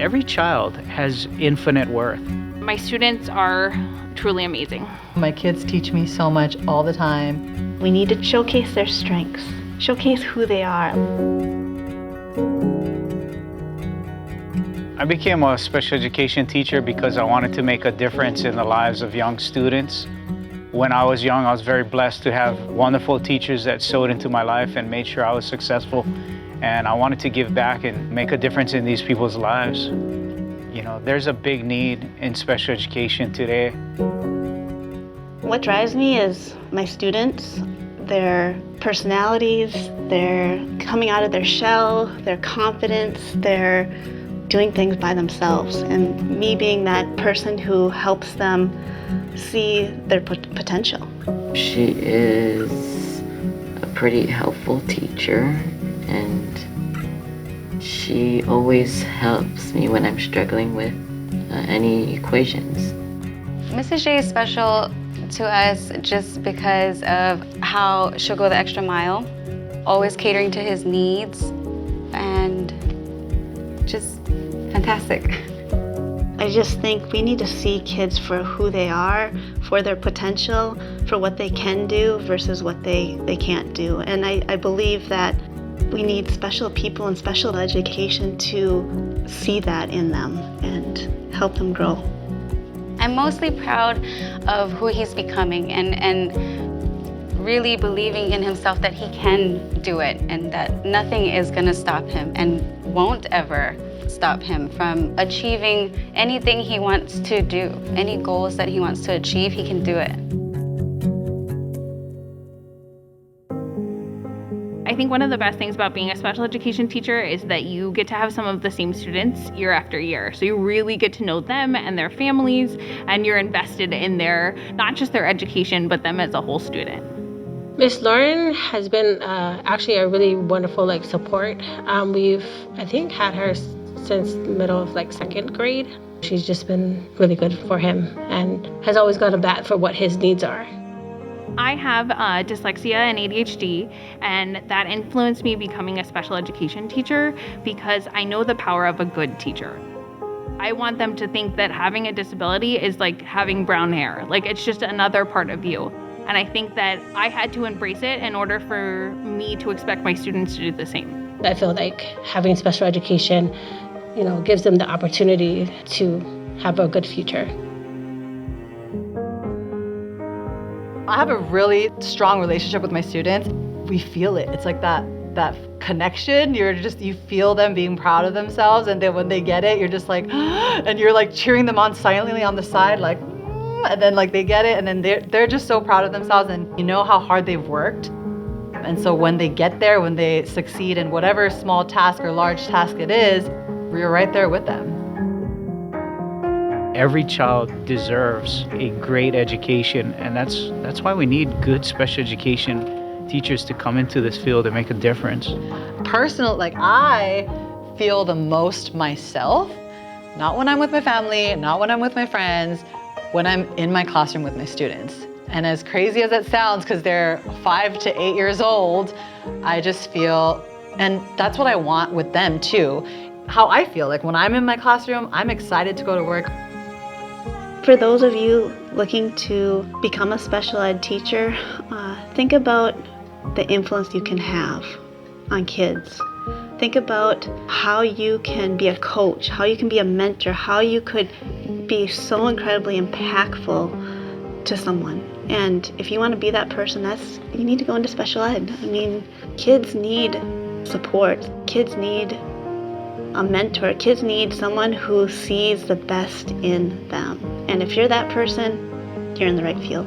Every child has infinite worth. My students are truly amazing. My kids teach me so much all the time. We need to showcase their strengths, showcase who they are. I became a special education teacher because I wanted to make a difference in the lives of young students. When I was young, I was very blessed to have wonderful teachers that sewed into my life and made sure I was successful. And I wanted to give back and make a difference in these people's lives. You know, there's a big need in special education today. What drives me is my students, their personalities, their coming out of their shell, their confidence, their doing things by themselves, and me being that person who helps them see their potential. She is a pretty helpful teacher, and she always helps me when I'm struggling with any equations. Mrs. J is special to us just because of how she'll go the extra mile, always catering to his needs, and just fantastic. I just think we need to see kids for who they are, for their potential, for what they can do versus what they can't do. And I believe that we need special people and special education to see that in them and help them grow. I'm mostly proud of who he's becoming and really believing in himself that he can do it and that nothing is going to stop him and won't ever stop him from achieving anything he wants to do. Any goals that he wants to achieve, he can do it. I think one of the best things about being a special education teacher is that you get to have some of the same students year after year. So you really get to know them and their families, and you're invested in their, not just their education, but them as a whole student. Miss Lauren has been actually a really wonderful support. We've, I think, had her since the middle of second grade. She's just been really good for him and has always gone to bat for what his needs are. I have dyslexia and ADHD, and that influenced me becoming a special education teacher because I know the power of a good teacher. I want them to think that having a disability is like having brown hair. Like, it's just another part of you. And I think that I had to embrace it in order for me to expect my students to do the same. I feel like having special education, gives them the opportunity to have a good future. I have a really strong relationship with my students. We feel it. It's like that connection. You feel them being proud of themselves, and then when they get it, you're just like, and you're like cheering them on silently on the side, like, and then they get it, and then they're just so proud of themselves, and you know how hard they've worked. And so when they get there, when they succeed in whatever small task or large task it is, we're right there with them. Every child deserves a great education, and that's why we need good special education teachers to come into this field and make a difference. I feel the most myself, not when I'm with my family, not when I'm with my friends, when I'm in my classroom with my students. And as crazy as that sounds, because they're 5 to 8 years old, I just feel, and that's what I want with them too, how I feel. Like when I'm in my classroom, I'm excited to go to work. For those of you looking to become a special ed teacher, think about the influence you can have on kids. Think about how you can be a coach, how you can be a mentor, how you could be so incredibly impactful to someone. And if you want to be that person, you need to go into special ed. I mean, kids need support. Kids need a mentor. Kids need someone who sees the best in them. And if you're that person, you're in the right field.